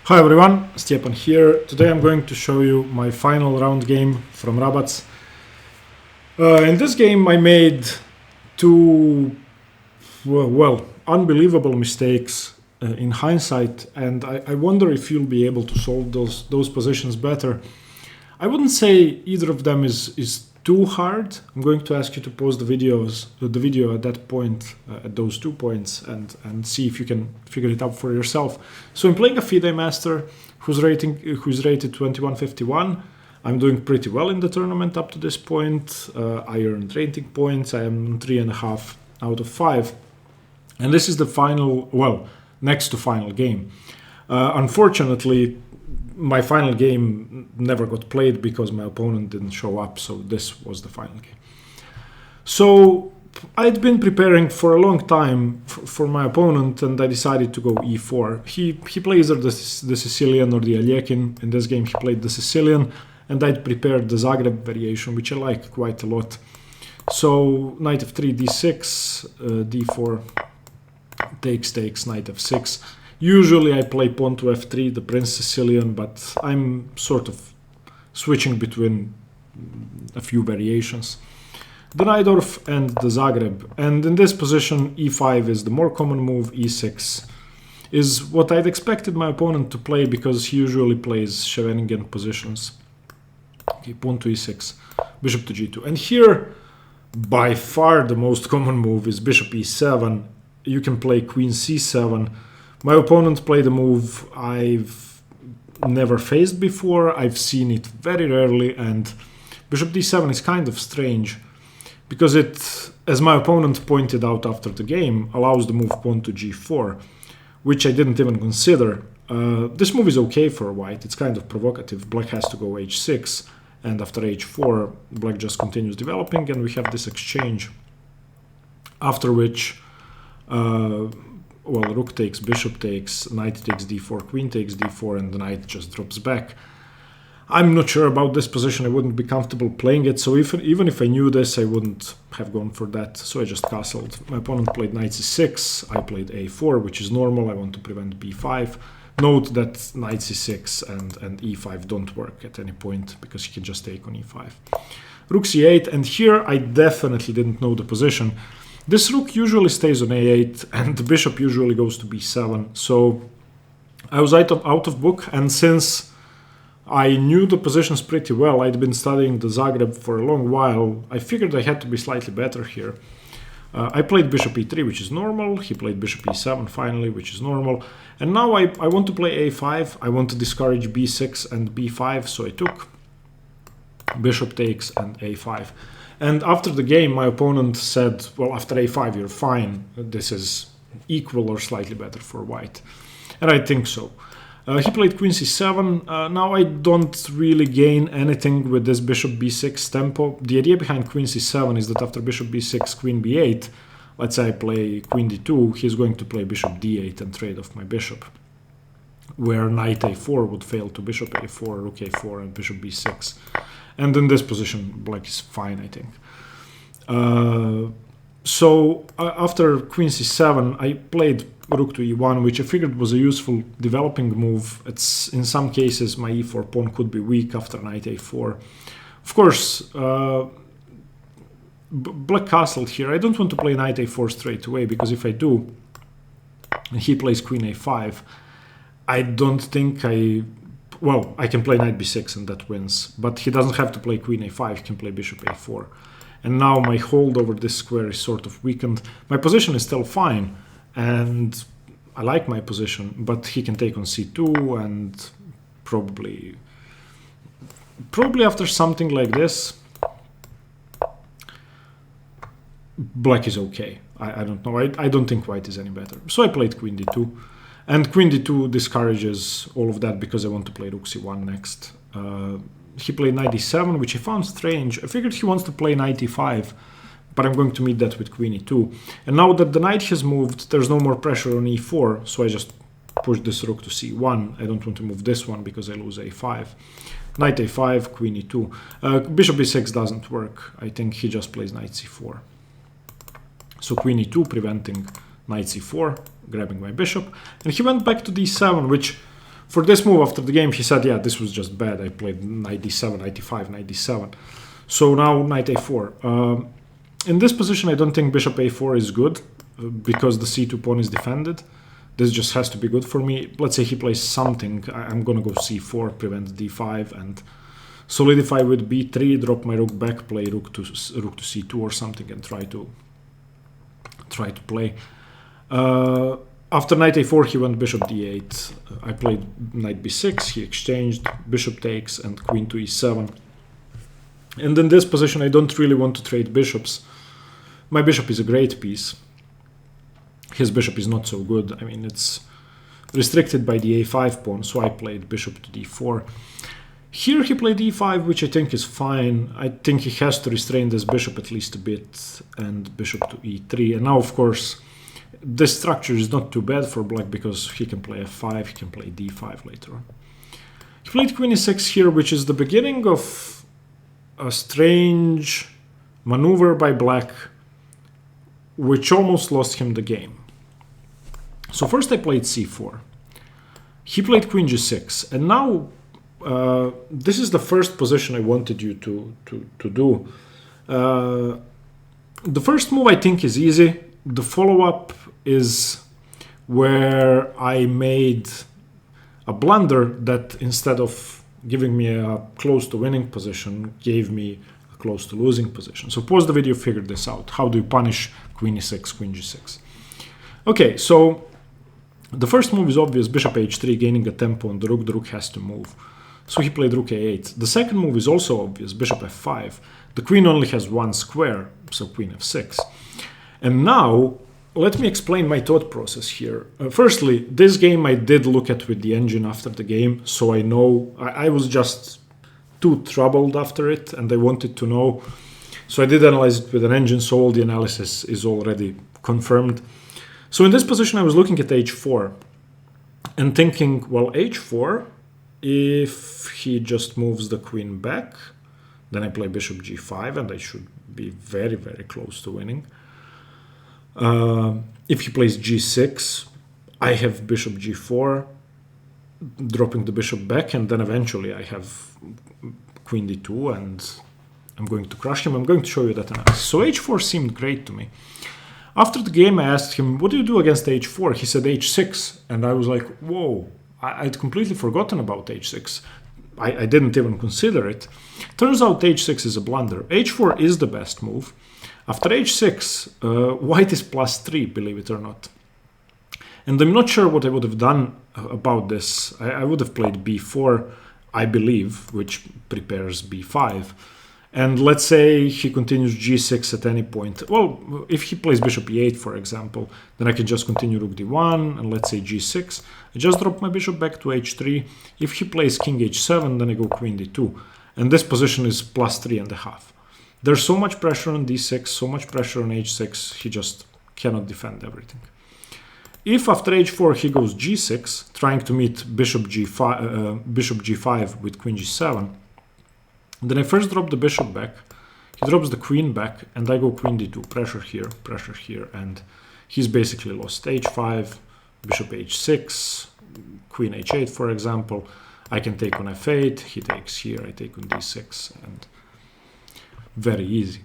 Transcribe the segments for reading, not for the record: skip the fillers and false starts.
Hi everyone, Stjepan here. Today I'm going to show you my final round game from Rabac. In this game I made two, unbelievable mistakes in hindsight, and I wonder if you'll be able to solve those positions better. I wouldn't say either of them is too hard. I'm going to ask you to pause the video at that point, at those 2 points, and see if you can figure it out for yourself. So I'm playing a FIDE master who's rated 2151. I'm doing pretty well in the tournament up to this point. I earned rating points. I am 3.5 out of 5, and this is the final, next to final game. Unfortunately, my final game never got played because my opponent didn't show up, so this was the final game. So I'd been preparing for a long time for my opponent, and I decided to go e4. He plays either the Sicilian or the Aljekin. In this game he played the Sicilian, and I'd prepared the Zagreb variation, which I like quite a lot. So knight f3, d6, d4, takes, knight f6. Usually I play pawn to f3, the Prince Sicilian, but I'm sort of switching between a few variations. The Najdorf and the Zagreb, and in this position e5 is the more common move, e6 is what I'd expected my opponent to play because he usually plays Scheveningen positions. Okay, pawn to e6, bishop to g2, and here by far the most common move is bishop e7. You can play queen c7. My opponent played a move I've never faced before. I've seen it very rarely, and bishop d7 is kind of strange because it, as my opponent pointed out after the game, allows the move pawn to g4, which I didn't even consider. This move is okay for white. It's kind of provocative. Black has to go h6, and after h4, black just continues developing, and we have this exchange, after which rook takes, bishop takes, knight takes d4, queen takes d4, and the knight just drops back. I'm not sure about this position. I wouldn't be comfortable playing it, so even if I knew this, I wouldn't have gone for that, so I just castled. My opponent played knight c6, I played a4, which is normal. I want to prevent b5. Note that knight c6 and e5 don't work at any point because he can just take on e5. Rook c8, and here I definitely didn't know the position. This rook usually stays on a8, and the bishop usually goes to b7, so I was out of book, and since I knew the positions pretty well, I'd been studying the Zagreb for a long while, I figured I had to be slightly better here. I played bishop e3, which is normal. He played bishop e7 finally, which is normal. And now I want to play a5. I want to discourage b6 and b5, so I took bishop takes and a5. And after the game, my opponent said, well, after a5, you're fine. This is equal or slightly better for white. And I think so. He played queen c7. Now I don't really gain anything with this bishop b6 tempo. The idea behind queen c7 is that after bishop b6, queen b8, let's say I play queen d2, he's going to play bishop d8 and trade off my bishop, where knight a4 would fail to bishop a4, rook a4, and bishop b6. And in this position, black is fine, I think. So after queen c7, I played rook to e1, which I figured was a useful developing move. It's, in some cases, my e4 pawn could be weak after knight a4. Of course, black castled here. I don't want to play knight a4 straight away, because if I do, and he plays queen a5, I don't think I can play knight b6 and that wins, but he doesn't have to play queen a5, he can play bishop a4. And now my hold over this square is sort of weakened. My position is still fine, and I like my position, but he can take on c2, and probably after something like this, black is okay. I don't know. I don't think white is any better. So I played queen d2. And queen d2 discourages all of that because I want to play rook c1 next. He played knight d7, which I found strange. I figured he wants to play knight e5, but I'm going to meet that with queen e2. And now that the knight has moved, there's no more pressure on e4, so I just push this rook to c1. I don't want to move this one because I lose a5. Knight a5, queen e2. Bishop b6 doesn't work. I think he just plays knight c4. So queen e2, preventing knight c4, grabbing my bishop. And he went back to d7, which For this move after the game, he said, yeah, this was just bad. I played knight d7, knight d5, knight d7. So now knight a4. In this position, I don't think bishop a4 is good because the c2 pawn is defended. This just has to be good for me. Let's say he plays something. I'm going to go c4, prevent d5, and solidify with b3, drop my rook back, play rook to c2 or something, and try to play. After knight a4, he went bishop d8. I played knight b6, he exchanged, bishop takes, and queen to e7. And in this position, I don't really want to trade bishops. My bishop is a great piece. His bishop is not so good. I mean, it's restricted by the a5 pawn, so I played bishop to d4. Here he played e5, which I think is fine. I think he has to restrain this bishop at least a bit, and bishop to e3. And now, of course, this structure is not too bad for black because he can play f5, he can play d5 later on. He played queen e6 here, which is the beginning of a strange maneuver by black, which almost lost him the game. So first I played c4. He played queen g6, and now this is the first position I wanted you to do. The first move I think is easy. The follow-up is where I made a blunder that instead of giving me a close to winning position, gave me a close to losing position. So pause the video, figure this out. How do you punish queen e6, queen g6? Okay, so the first move is obvious, bishop h3, gaining a tempo on the rook has to move. So he played rook a8. The second move is also obvious, bishop f5. The queen only has one square, so queen f6. And now, let me explain my thought process here. Firstly, this game I did look at with the engine after the game, so I know I was just too troubled after it, and I wanted to know. So I did analyze it with an engine, so all the analysis is already confirmed. So in this position, I was looking at h4 and thinking, well, h4, if he just moves the queen back, then I play bishop g5, and I should be very, very close to winning. If he plays g6, I have bishop g4, dropping the bishop back, and then eventually I have queen d2, and I'm going to crush him. I'm going to show you that analysis. So h4 seemed great to me. After the game, I asked him, what do you do against h4? He said h6, and I was like, whoa, I'd completely forgotten about h6. I didn't even consider it. Turns out h6 is a blunder. h4 is the best move. After h6, white is +3, believe it or not. And I'm not sure what I would have done about this. I would have played b4, I believe, which prepares b5. And let's say he continues g6 at any point. Well, if he plays bishop e8, for example, then I can just continue rook d1, and let's say g6. I just drop my bishop back to h3. If he plays king h7, then I go queen d2. And this position is +3.5. There's so much pressure on d6, so much pressure on h6, he just cannot defend everything. If after h4 he goes g6, trying to meet bishop g5 with queen g7, then I first drop the bishop back, he drops the queen back, and I go queen d2, pressure here, and he's basically lost. h5, bishop h6, queen h8, for example. I can take on f8, he takes here, I take on d6, and very easy.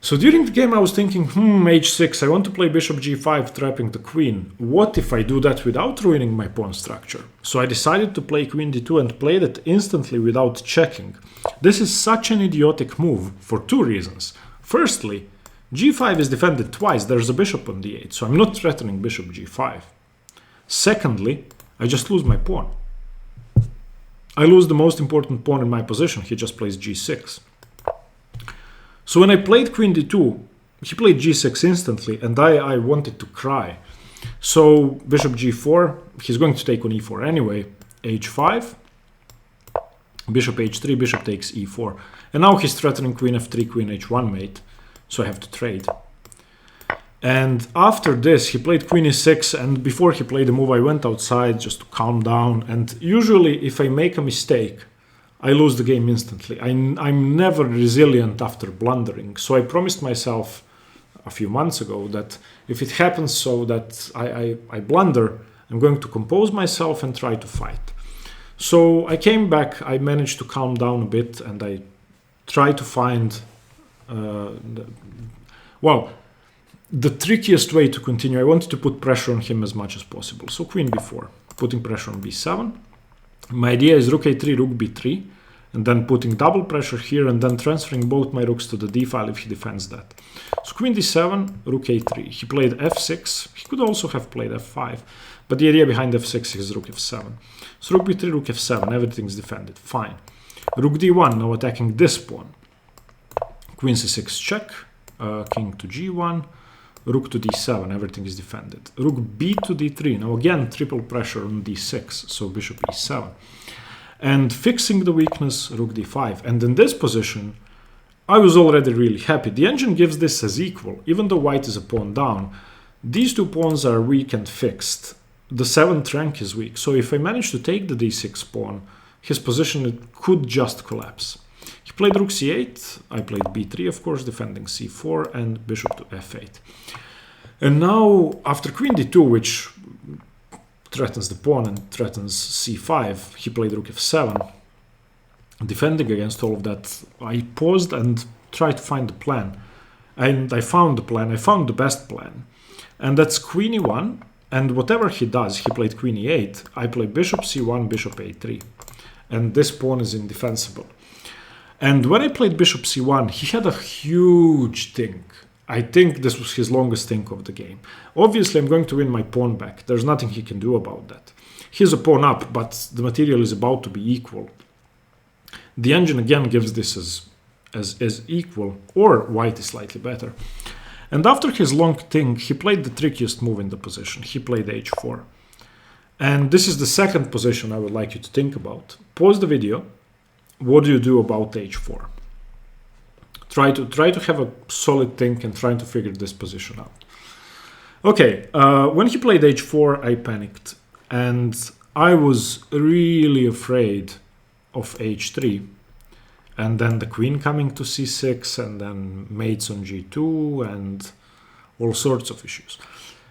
So during the game I was thinking, h6, I want to play bishop g5, trapping the queen. What if I do that without ruining my pawn structure? So I decided to play queen d2 and played it instantly without checking. This is such an idiotic move for two reasons. Firstly, g5 is defended twice, there's a bishop on d8, so I'm not threatening bishop g5. Secondly, I just lose my pawn. I lose the most important pawn in my position, he just plays g6. So when I played queen d2, he played g6 instantly, and I wanted to cry. So bishop g4, he's going to take on e4 anyway, h5, bishop h3, bishop takes e4. And now he's threatening queen f3, queen h1 mate, so I have to trade. And after this, he played queen e6, and before he played the move, I went outside just to calm down. And usually, if I make a mistake, I lose the game instantly. I'm never resilient after blundering. So I promised myself a few months ago that if it happens so that I blunder, I'm going to compose myself and try to fight. So I came back, I managed to calm down a bit, and I tried to find, the trickiest way to continue. I wanted to put pressure on him as much as possible. So queen b4, putting pressure on b7. My idea is rook a3, rook b3, and then putting double pressure here, and then transferring both my rooks to the d file if he defends that. So queen d7, rook a3. He played f6. He could also have played f5, but the idea behind f6 is rook f7. So rook b3, rook f7, everything's defended. Fine. Rook d1, now attacking this pawn. Queen c6 check, king to g1, rook to d7, everything is defended. Rook b to d3, now again triple pressure on d6, so bishop e7. And fixing the weakness, rook d5. And in this position, I was already really happy. The engine gives this as equal, even though white is a pawn down. These two pawns are weak and fixed. The 7th rank is weak, so if I manage to take the d6 pawn, his position could just collapse. He played rook c8, I played b3, of course, defending c4, and bishop to f8. And now, after queen d2, which threatens the pawn and threatens c5, he played rook f7. Defending against all of that, I paused and tried to find the plan. And I found the plan, I found the best plan. And that's queen e1, and whatever he does, he played queen e8, I played bishop c1, bishop a3. And this pawn is indefensible. And when I played bishop c1, he had a huge think. I think this was his longest think of the game. Obviously, I'm going to win my pawn back. There's nothing he can do about that. He's a pawn up, but the material is about to be equal. The engine again gives this as equal, or white is slightly better. And after his long think, he played the trickiest move in the position. He played h4. And this is the second position I would like you to think about. Pause the video. What do you do about h4? Try to have a solid think and try to figure this position out. Okay, when he played h4, I panicked. And I was really afraid of h3. And then the queen coming to c6, and then mates on g2, and all sorts of issues.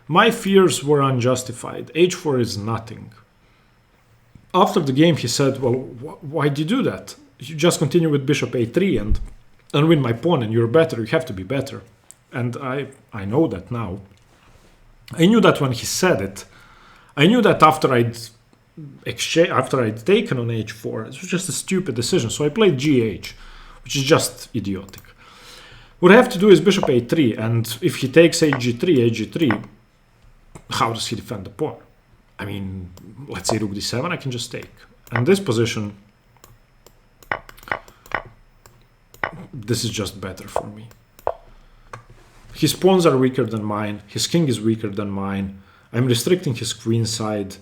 My fears were unjustified. h4 is nothing. After the game, he said, well, why did you do that? You just continue with bishop a3 and win my pawn, and you're better. You have to be better. And I know that now. I knew that when he said it. I knew that after I'd taken on h4, it was just a stupid decision. So I played gh, which is just idiotic. What I have to do is bishop a3, and if he takes hg3, how does he defend the pawn? I mean, let's say rook d7, I can just take. And this position, this is just better for me. His pawns are weaker than mine. His king is weaker than mine. I'm restricting his queen side.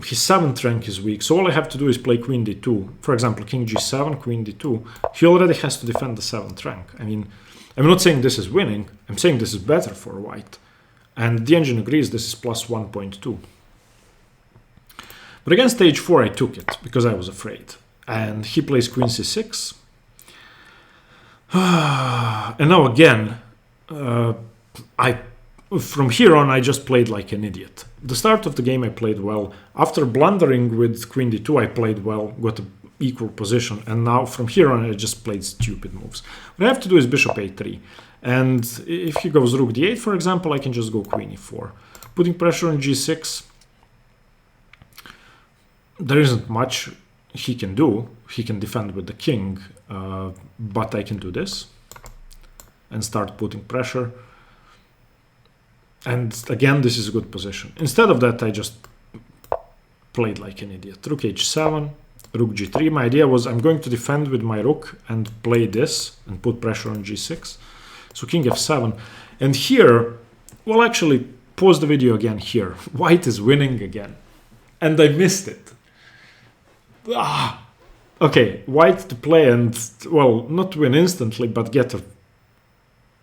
His 7th rank is weak. So all I have to do is play queen d2. For example, king g7, queen d2. He already has to defend the 7th rank. I mean, I'm not saying this is winning. I'm saying this is better for white. And the engine agrees this is plus 1.2. But against h4, I took it because I was afraid. And he plays queen c6. And now again, from here on, I just played like an idiot. The start of the game, I played well. After blundering with queen d2, I played well, got an equal position. And now from here on, I just played stupid moves. What I have to do is bishop a3. And if he goes rook d8, for example, I can just go queen e4. Putting pressure on g6. There isn't much he can do. He can defend with the king. But I can do this and start putting pressure. And again, this is a good position. Instead of that, I just played like an idiot. Rook h7, rook g3. My idea was I'm going to defend with my rook and play this and put pressure on g6. So king f7. And here, well, actually, pause the video again here. White is winning again. And I missed it. Okay, white to play and, well, not win instantly, but get a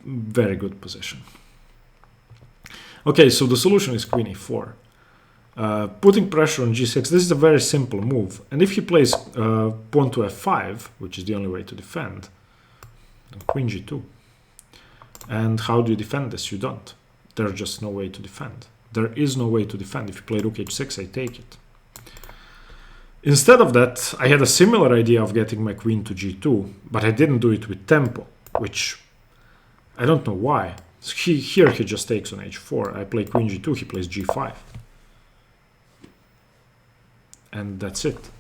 very good position. Okay, so the solution is queen e4. Putting pressure on g6, this is a very simple move. And if he plays pawn to f5, which is the only way to defend, then queen g2. And how do you defend this? You don't. There's just no way to defend. There is no way to defend. If you play rook h6, I take it. Instead of that, I had a similar idea of getting my queen to g2, but I didn't do it with tempo, which I don't know why. Here he just takes on h4. I play queen g2, he plays g5. And that's it.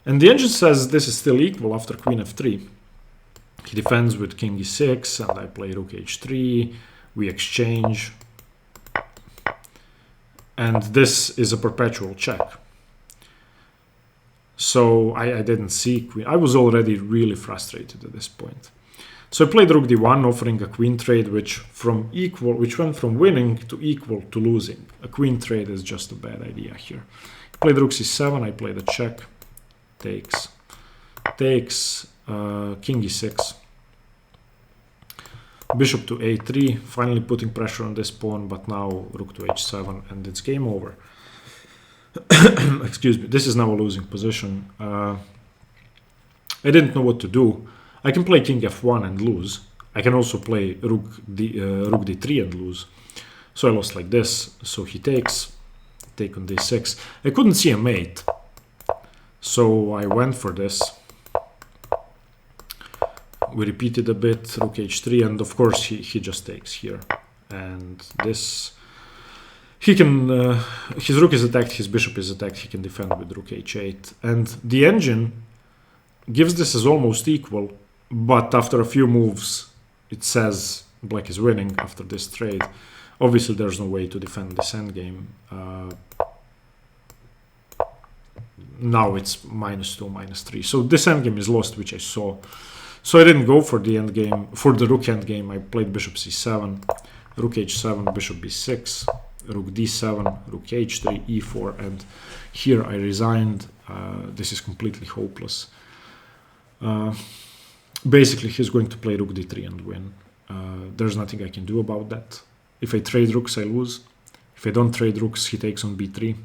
And the engine says this is still equal after queen f3. He defends with king e6, and I play rook h3. We exchange. And this is a perpetual check. So I didn't see queen. I was already really frustrated at this point. So I played rook d1, offering a queen trade, which went from winning to equal to losing. A queen trade is just a bad idea here. Played rook c7. I played a check. Takes. King e6. Bishop to a3, finally putting pressure on this pawn, but now rook to h7, and it's game over. Excuse me, this is now a losing position. I didn't know what to do. I can play king f1 and lose. I can also play rook d3 and lose. So I lost like this. So he takes, take on d6. I couldn't see a mate, so I went for this. We repeated a bit, rook h3, and of course he just takes here. And this, he can, his rook is attacked, his bishop is attacked, he can defend with rook h8. And the engine gives this as almost equal, but after a few moves, it says black is winning after this trade. Obviously, there's no way to defend this endgame. Now it's -2, -3. So this endgame is lost, which I saw. So I didn't go for the endgame, for the rook endgame. I played bishop c7, rook h7, bishop b6, rook d7, rook h3, e4, and here I resigned. This is completely hopeless. Basically, he's going to play rook d3 and win. There's nothing I can do about that. If I trade rooks, I lose. If I don't trade rooks, he takes on b3.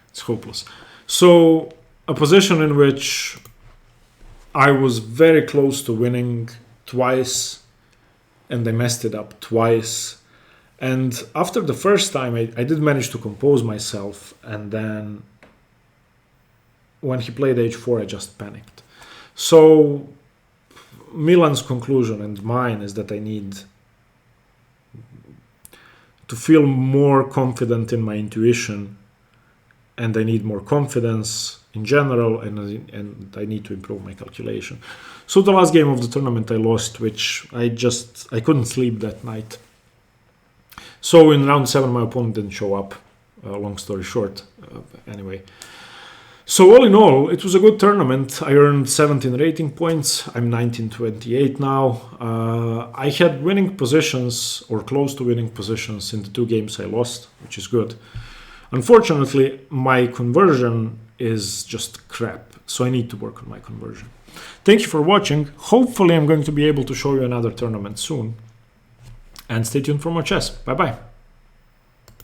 It's hopeless. So a position in which I was very close to winning twice, and I messed it up twice. And after the first time, I did manage to compose myself, and then when he played h4, I just panicked. So Milan's conclusion and mine is that I need to feel more confident in my intuition, and I need more confidence in general, and I need to improve my calculation. So the last game of the tournament I lost, which I couldn't sleep that night. So in round 7 my opponent didn't show up, long story short, anyway. So all in all, it was a good tournament. I earned 17 rating points. I'm 1928 now. I had winning positions, or close to winning positions, in the 2 games I lost, which is good. Unfortunately, my conversion is just crap, so I need to work on my conversion. Thank you for watching. Hopefully I'm going to be able to show you another tournament soon. And stay tuned for more chess. Bye bye.